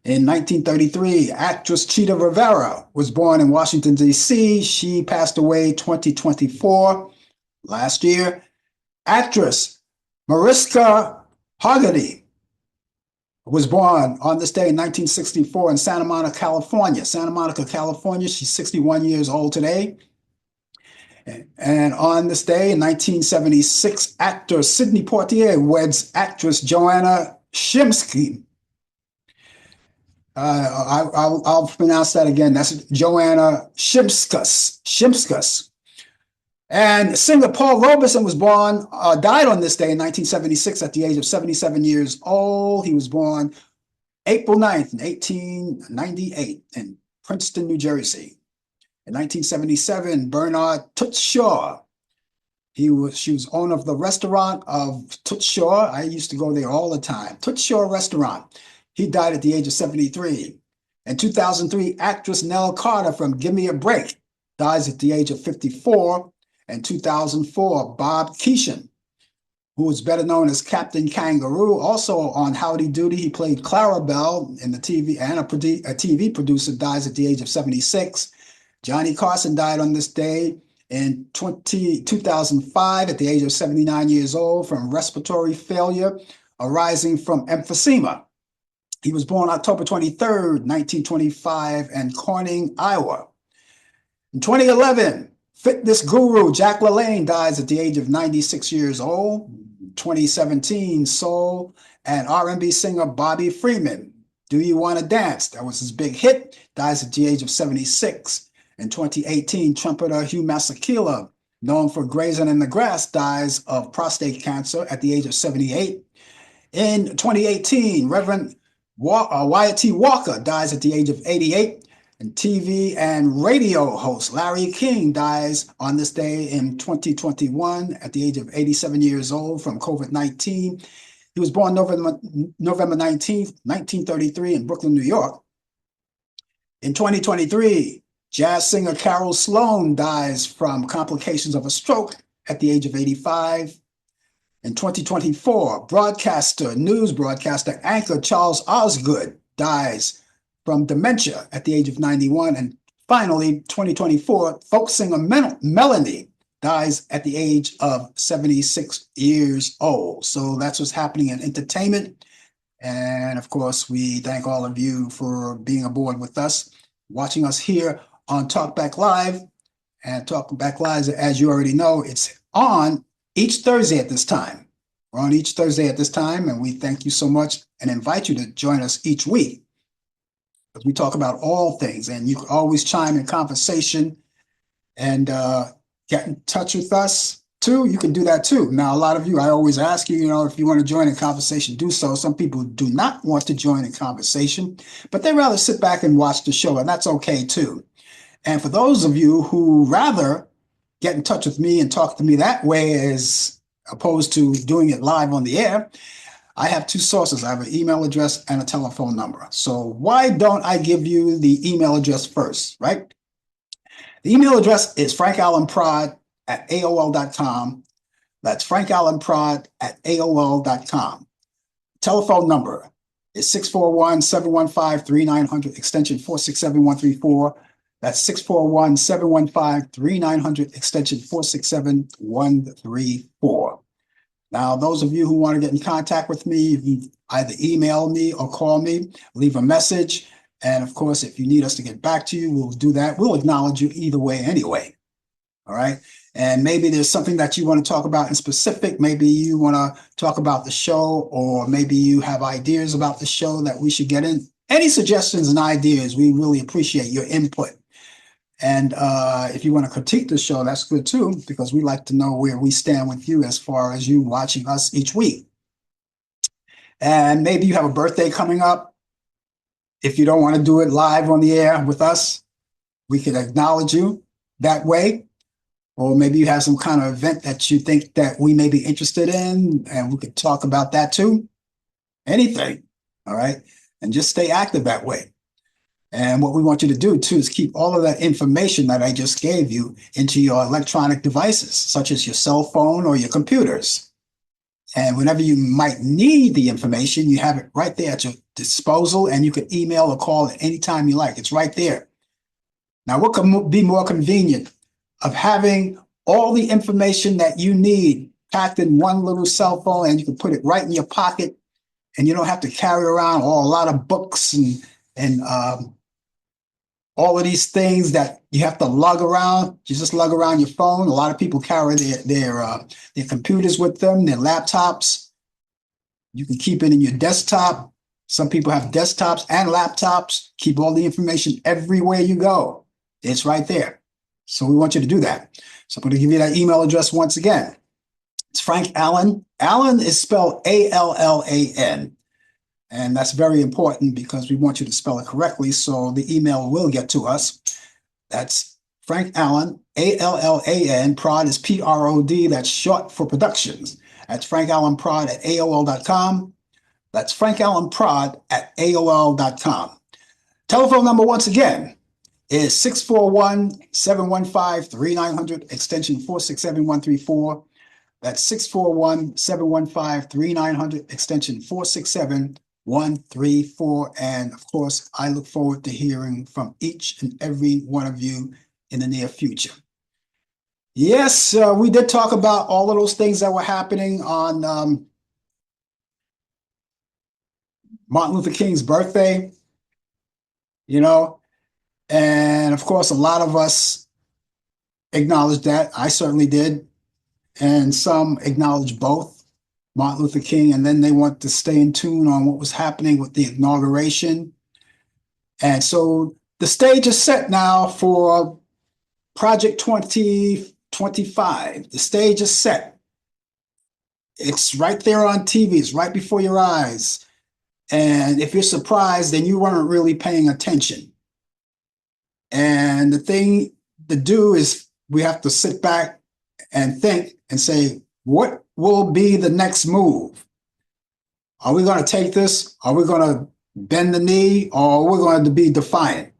In 1933, actress Chita Rivera was born in Washington, D.C. She passed away 2024, last year. Actress Mariska Hargitay was born on this day in 1964 in Santa Monica, California. Santa Monica, California. She's 61 years old today. And on this day in 1976, actor Sidney Poitier weds actress Joanna Shimsky. I'll pronounce that again. That's Joanna Shimskus. And singer Paul Robeson was died on this day in 1976 at the age of 77 years old. He was born April 9th, 1898 in Princeton, New Jersey. In 1977, Bernard Toots Shaw. She was owner of the restaurant of Toots Shaw. I used to go there all the time. Toots Shaw Restaurant. He died at the age of 73. In 2003, actress Nell Carter from Give Me a Break dies at the age of 54. In 2004, Bob Keeshan, who is better known as Captain Kangaroo, also on Howdy Doody. He played Clarabelle in the TV, and a TV producer, dies at the age of 76. Johnny Carson died on this day in 2005 at the age of 79 years old from respiratory failure arising from emphysema. He was born October 23rd, 1925 in Corning, Iowa. In 2011, fitness guru Jack LaLanne dies at the age of 96 years old. 2017, soul and R&B singer Bobby Freeman, Do You Want to Dance? That was his big hit, dies at the age of 76. In 2018, trumpeter Hugh Masekela, known for Grazing in the Grass, dies of prostate cancer at the age of 78. In 2018, Reverend Wyatt T. Walker dies at the age of 88. And TV and radio host Larry King dies on this day in 2021 at the age of 87 years old from COVID-19. He was born November 19th, 1933 in Brooklyn, New York. In 2023, jazz singer Carol Sloan dies from complications of a stroke at the age of 85. In 2024, news broadcaster, anchor Charles Osgood dies from dementia at the age of 91. And finally, 2024, folk singer Melanie dies at the age of 76 years old. So that's what's happening in entertainment. And of course, we thank all of you for being aboard with us, watching us here on Talkback Live. And Talkback Live, as you already know, it's on each Thursday at this time. We're on each Thursday at this time, and we thank you so much and invite you to join us each week. We talk about all things, and you can always chime in conversation and get in touch with us too. You can do that too. Now, a lot of you, I always ask you, if you want to join in conversation, do so. Some people do not want to join in conversation, but they rather sit back and watch the show, and that's okay too. And for those of you who rather get in touch with me and talk to me that way as opposed to doing it live on the air, I have two sources. I have an email address and a telephone number. So why don't I give you the email address first, right? The email address is frankallenprod@aol.com. That's frankallenprod@aol.com. Telephone number is 641-715-3900, extension 467-134. That's 641-715-3900, extension 467-134. Now, those of you who want to get in contact with me, you can either email me or call me, leave a message. And of course, if you need us to get back to you, we'll do that. We'll acknowledge you either way anyway. All right. And maybe there's something that you want to talk about in specific. Maybe you want to talk about the show, or maybe you have ideas about the show that we should get in. Any suggestions and ideas, we really appreciate your input. And if you want to critique the show, that's good too, because we like to know where we stand with you as far as you watching us each week. And maybe you have a birthday coming up. If you don't want to do it live on the air with us, we can acknowledge you that way. Or maybe you have some kind of event that you think that we may be interested in, and we could talk about that too. Anything, all right? And just stay active that way. And what we want you to do too is keep all of that information that I just gave you into your electronic devices, such as your cell phone or your computers. And whenever you might need the information, you have it right there at your disposal, and you can email or call at any time you like. It's right there. Now, what could be more convenient of having all the information that you need packed in one little cell phone, and you can put it right in your pocket, and you don't have to carry around a lot of books and all of these things that you have to lug around. You just lug around your phone. A lot of people carry their computers with them, their laptops. You can keep it in your desktop. Some people have desktops and laptops. Keep all the information everywhere you go. It's right there. So we want you to do that. So I'm going to give you that email address once again. It's Frank Allan. Allan is spelled Allan. And that's very important because we want you to spell it correctly, so the email will get to us. That's Frank Allan, Allan, prod is PROD, that's short for productions. That's frankallenprod@aol.com. That's frankallenprod at AOL.com. Telephone number once again is 641-715-3900, extension 467134. That's 641-715-3900, extension 467134. And of course, I look forward to hearing from each and every one of you in the near future. Yes, we did talk about all of those things that were happening on Martin Luther King's birthday, and of course, a lot of us acknowledged that. I certainly did. And some acknowledged both Martin Luther King, and then they want to stay in tune on what was happening with the inauguration. And so the stage is set now for Project 2025. The stage is set. It's right there on TV. It's right before your eyes. And if you're surprised, then you weren't really paying attention. And the thing to do is we have to sit back and think and say, what will be the next move? Are we going to take this? Are we going to bend the knee, or are we going to be defiant?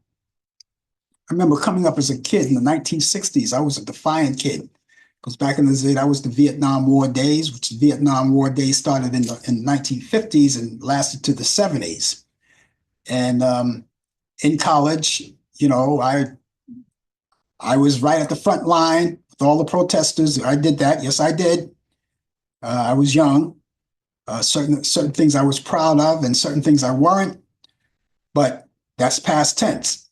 I remember coming up as a kid in the 1960s. I was a defiant kid, because back in the day, that was the Vietnam War days, which the Vietnam War days started in the 1950s and lasted to the 70s. And in college, I was right at the front line with all the protesters. I did that. Yes, I did. I was young. Certain things I was proud of and certain things I weren't, but that's past tense.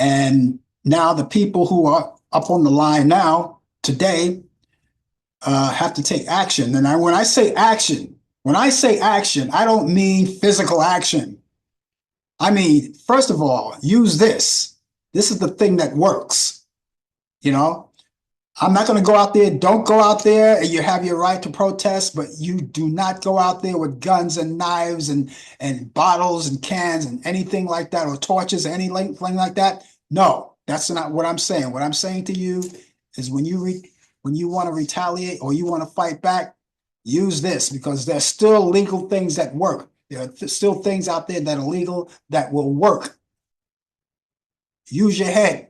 And now the people who are up on the line now, today, have to take action. And when I say action, I don't mean physical action. I mean, first of all, use this. This is the thing that works. I'm not going to go out there. Don't go out there. You have your right to protest, but you do not go out there with guns and knives and bottles and cans and anything like that, or torches, or anything like that. No, that's not what I'm saying. What I'm saying to you is when you want to retaliate or you want to fight back, use this, because there's still legal things that work. There are still things out there that are legal that will work. Use your head.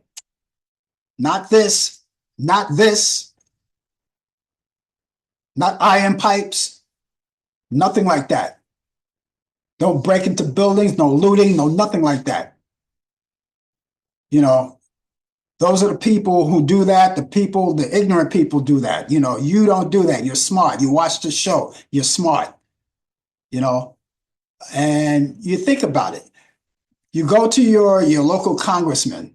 Not this, not iron pipes, nothing like that. Don't break into buildings, no looting, no nothing like that. Those are the people who do that. The ignorant people do that. You don't do that. You're smart. You watch the show. You're smart. And you think about it. You go to your local congressman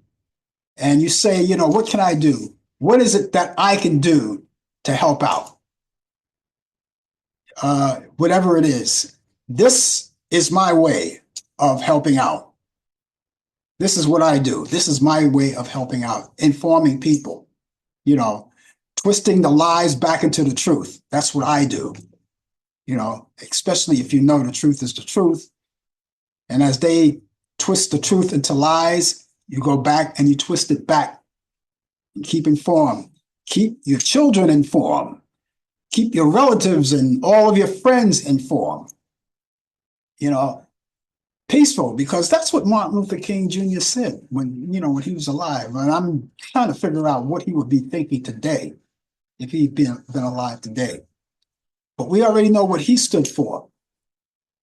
and you say, what can I do? What is it that I can do to help out? Whatever it is. This is my way of helping out. This is what I do. This is my way of helping out, informing people, twisting the lies back into the truth. That's what I do, especially if you know the truth is the truth. And as they twist the truth into lies, you go back and you twist it back. And keep informed. Keep your children informed. Keep your relatives and all of your friends informed. Peaceful, because that's what Martin Luther King Jr. said when he was alive. And I'm trying to figure out what he would be thinking today if he'd been alive today. But we already know what he stood for.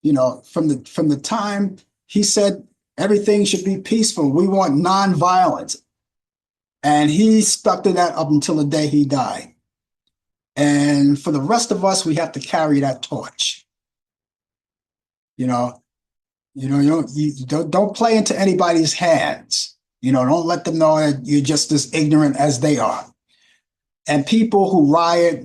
From the time he said everything should be peaceful, we want nonviolence. And he stuck to that up until the day he died. And for the rest of us, we have to carry that torch. You don't play into anybody's hands. Don't let them know that you're just as ignorant as they are. And people who riot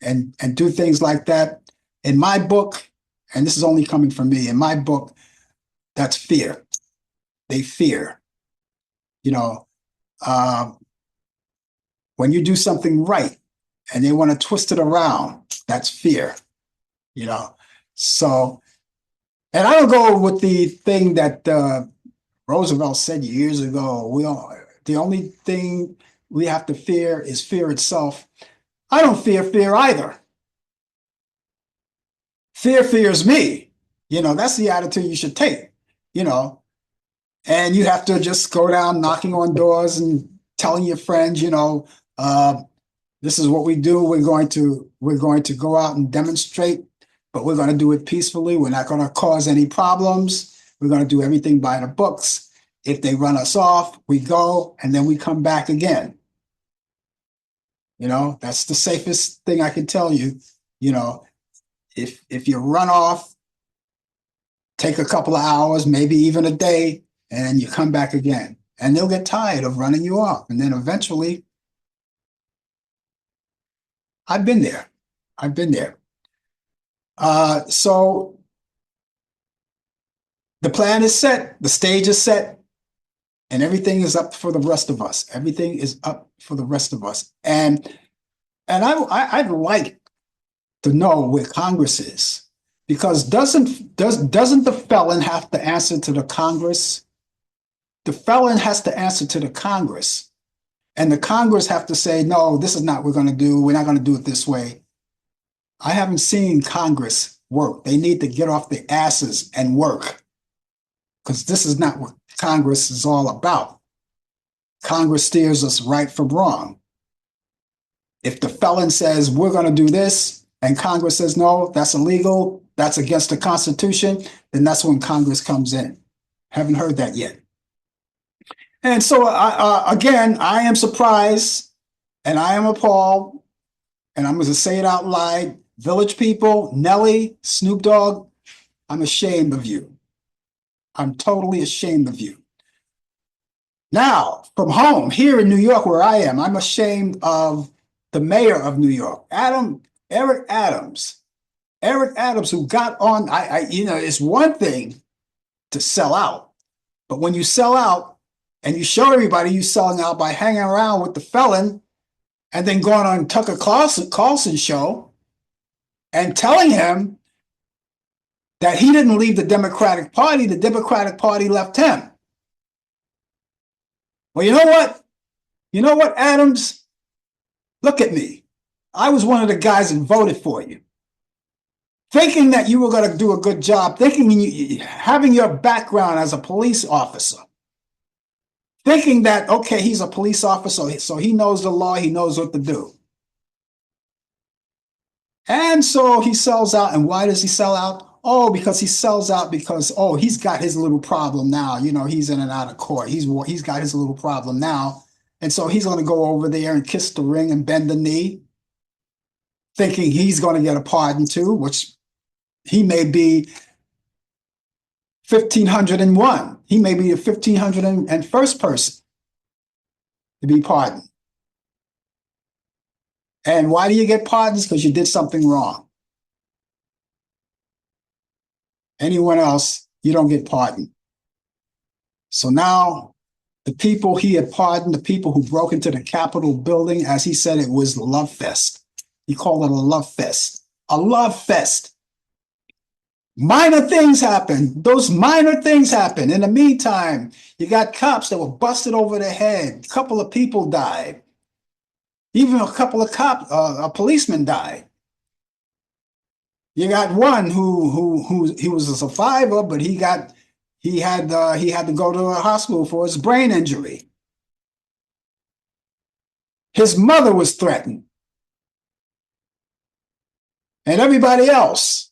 and do things like that, in my book, and this is only coming from me, in my book, that's fear. They fear. When you do something right and they want to twist it around, that's fear. So, and I don't go with the thing that Roosevelt said years ago. The only thing we have to fear is fear itself. I don't fear either. Fear fears me. That's the attitude you should take, you know, and you have to just go down knocking on doors and telling your friends, uh, this is what we do. We're going to go out and demonstrate, but we're going to do it peacefully. We're not going to cause any problems. We're going to do everything by the books. If they run us off, we go and then we come back again. That's the safest thing I can tell you. You know, if you run off, take a couple of hours, maybe even a day, and you come back again. And they'll get tired of running you off. And then eventually, I've been there. I've been there. So the plan is set, the stage is set, and everything is up for the rest of us. Everything is up for the rest of us. And I'd like to know where Congress is, because doesn't the felon have to answer to the Congress? The felon has to answer to the Congress, and the Congress have to say, no, this is not what we're going to do. We're not going to do it this way. I haven't seen Congress work. They need to get off their asses and work, because this is not what Congress is all about. Congress steers us right from wrong. If the felon says, we're going to do this, and Congress says, no, that's illegal, that's against the Constitution, then that's when Congress comes in. Haven't heard that yet. And so, again, I am surprised and I am appalled, and I'm going to say it out loud. Village people, Nelly, Snoop Dogg, I'm ashamed of you. I'm totally ashamed of you. Now, from home, here in New York, where I am, I'm ashamed of the mayor of New York, Eric Adams. Eric Adams, who got on, it's one thing to sell out, but when you sell out and you show everybody you selling out by hanging around with the felon and then going on Tucker Carlson show and telling him that he didn't leave the Democratic Party left him. Well, you know what? You know what, Adams? Look at me. I was one of the guys that voted for you, thinking that you were going to do a good job, having your background as a police officer, thinking that, okay, he's a police officer, so he knows the law, he knows what to do. And so he sells out. And why does he sell out? Oh, because he sells out because, he's got his little problem now. He's in and out of court. He's got his little problem now. And so he's going to go over there and kiss the ring and bend the knee, thinking he's going to get a pardon too, which he may be 1,501. He may be the 1,501st person to be pardoned. And why do you get pardons? Because you did something wrong. Anyone else, you don't get pardoned. So now the people he had pardoned, the people who broke into the Capitol building, as he said, it was a love fest. He called it a love fest. A love fest. Minor things happen. Those minor things happen. In the meantime, you got cops that were busted over the head. A couple of people died. Even a couple of a policeman died. You got one who he was a survivor, but he had to go to a hospital for his brain injury. His mother was threatened, and everybody else.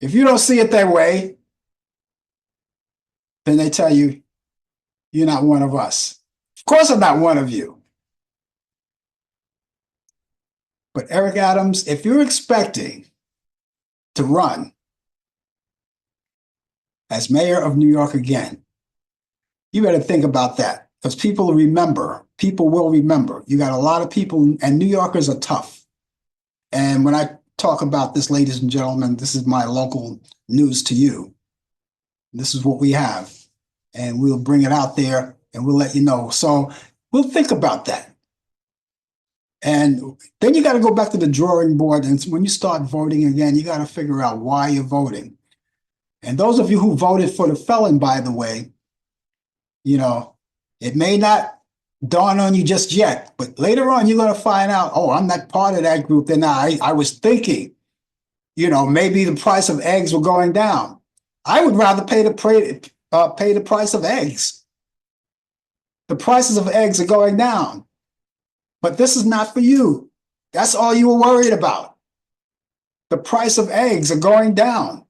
If you don't see it that way, then they tell you you're not one of us. Of course, I'm not one of you. But Eric Adams, if you're expecting to run as mayor of New York again, you better think about that, because people will remember. You got a lot of people, and New Yorkers are tough. And when I talk about this, ladies and gentlemen, this is my local news to you. This is what we have, and we'll bring it out there and we'll let you know. So we'll think about that. And then you got to go back to the drawing board. And when you start voting again, you got to figure out why you're voting. And those of you who voted for the felon, by the way, it may not dawn on you just yet, but later on, you're going to find out, I'm not part of that group. Then I was thinking maybe the price of eggs were going down. I would rather pay the price of eggs. The prices of eggs are going down, but this is not for you. That's all you were worried about. The price of eggs are going down,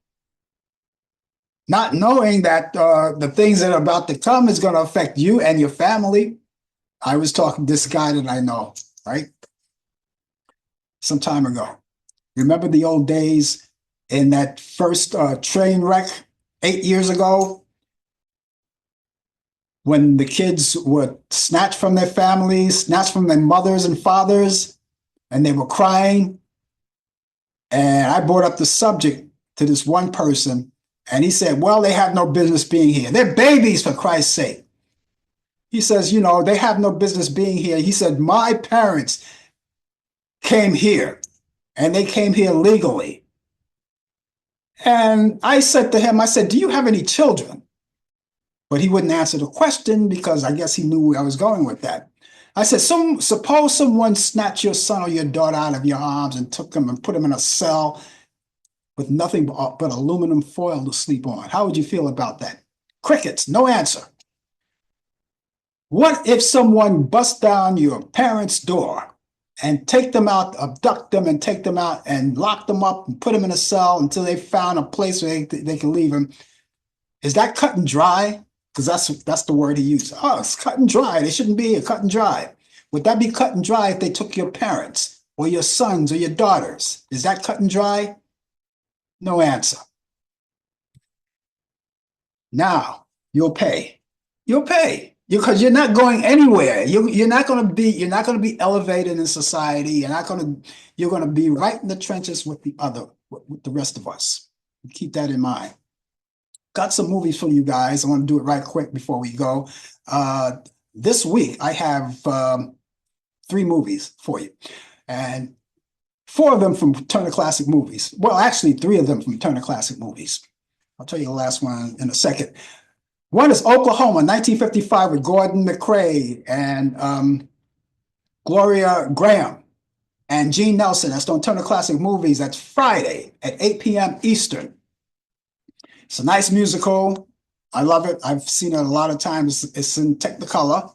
not knowing that the things that are about to come is going to affect you and your family. I was talking to this guy that I know, right? Some time ago. Remember the old days in that first train wreck 8 years ago when the kids were snatched from their families, snatched from their mothers and fathers, and they were crying. And I brought up the subject to this one person, and he said, well, they have no business being here. They're babies, for Christ's sake. He says, they have no business being here. He said, my parents came here, and they came here legally. And I said to him, do you have any children? But he wouldn't answer the question because I guess he knew where I was going with that. I said, suppose someone snatched your son or your daughter out of your arms and took them and put them in a cell with nothing but aluminum foil to sleep on. How would you feel about that? Crickets, no answer. What if someone busts down your parents' door and take them out, abduct them and take them out and lock them up and put them in a cell until they found a place where they can leave them? Is that cut and dry? Because that's the word he used. Oh, it's cut and dry. They shouldn't be cut and dry. Would that be cut and dry if they took your parents or your sons or your daughters? Is that cut and dry? No answer. Now you'll pay. You'll pay because you're not going anywhere. You're not going to be elevated in society. You're going to be right in the trenches with the rest of us. Keep that in mind. Got some movies for you guys. I want to do it right quick before we go. This week, I have 3 movies for you. And 4 of them from Turner Classic Movies. Well, actually, 3 of them from Turner Classic Movies. I'll tell you the last one in a second. One is Oklahoma, 1955 with Gordon McCrae and Gloria Graham and Gene Nelson. That's on Turner Classic Movies. That's Friday at 8 p.m. Eastern. It's a nice musical. I love it. I've seen it a lot of times. It's in Technicolor.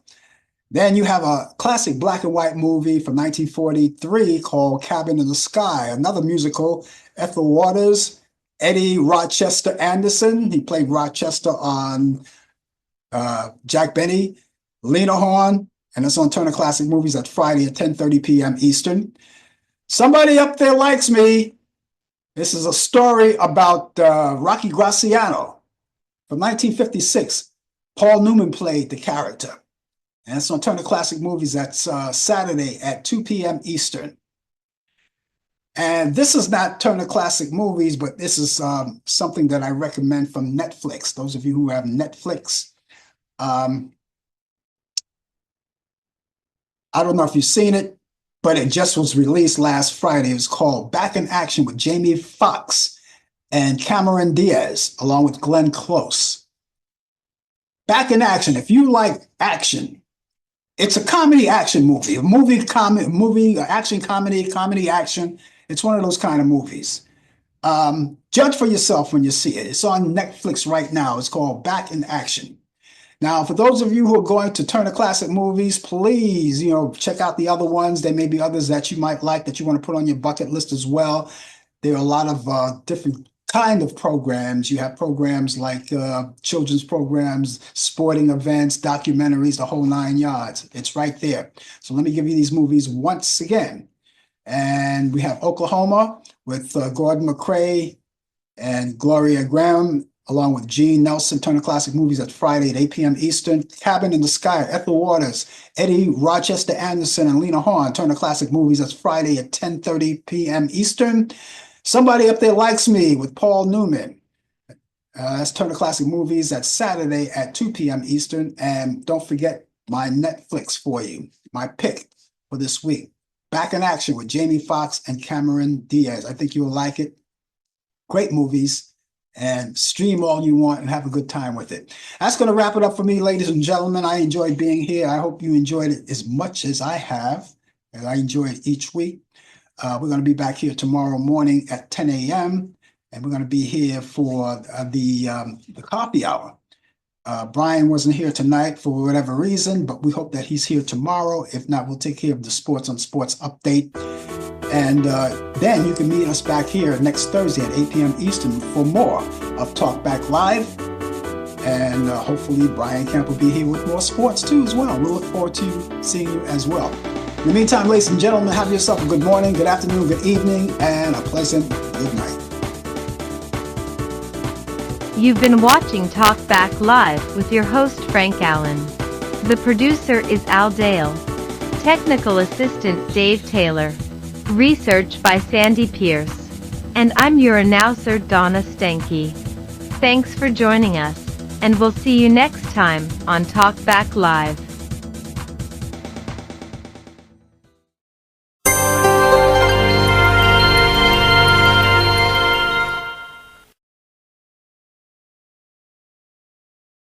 Then you have a classic black and white movie from 1943 called Cabin in the Sky, another musical. Ethel Waters, Eddie Rochester Anderson. He played Rochester on Jack Benny, Lena Horne, and it's on Turner Classic Movies at Friday at 10:30 p.m. Eastern. Somebody Up There Likes Me. This is a story about Rocky Graciano from 1956. Paul Newman played the character. And it's on Turner Classic Movies. That's Saturday at 2 p.m. Eastern. And this is not Turner Classic Movies, but this is something that I recommend from Netflix. Those of you who have Netflix. I don't know if you've seen it, but it just was released last Friday. It was called Back in Action with Jamie Foxx and Cameron Diaz, along with Glenn Close. Back in Action. If you like action, it's a comedy action movie, action comedy action. It's one of those kind of movies. Judge for yourself when you see it. It's on Netflix right now. It's called Back in Action. Now, for those of you who are going to Turner Classic Movies, please, check out the other ones. There may be others that you might like that you want to put on your bucket list as well. There are a lot of different kind of programs. You have programs like children's programs, sporting events, documentaries, the whole 9 yards. It's right there. So let me give you these movies once again. And we have Oklahoma with Gordon McCrae and Gloria Graham, along with Gene Nelson. Turner Classic Movies at Friday at 8 p.m. Eastern. Cabin in the Sky, Ethel Waters, Eddie Rochester Anderson, and Lena Horne. Turner Classic Movies, that's Friday at 10:30 p.m. Eastern. Somebody Up There Likes Me with Paul Newman. That's Turner Classic Movies. That's Saturday at 2 p.m. Eastern. And don't forget my Netflix for you, my pick for this week. Back in Action with Jamie Foxx and Cameron Diaz. I think you'll like it. Great movies. And stream all you want and have a good time with it. That's going to wrap it up for me, ladies and gentlemen. I enjoyed being here. I hope you enjoyed it as much as I have, and I enjoy it each week. We're going to be back here tomorrow morning at 10 a.m. and we're going to be here for the coffee hour. Brian wasn't here tonight for whatever reason, but we hope that he's here tomorrow. If not, we'll take care of the Sports on Sports update. And then you can meet us back here next Thursday at 8 p.m. Eastern for more of Talk Back Live. And hopefully Brian Camp will be here with more sports too as well. We'll look forward to seeing you as well. In the meantime, ladies and gentlemen, have yourself a good morning, good afternoon, good evening, and a pleasant good night. You've been watching Talk Back Live with your host Frank Allen. The producer is Al Dale. Technical assistant Dave Taylor. Research by Sandy Pierce. And I'm your announcer Donna Stenke. Thanks for joining us, and we'll see you next time on Talk Back Live.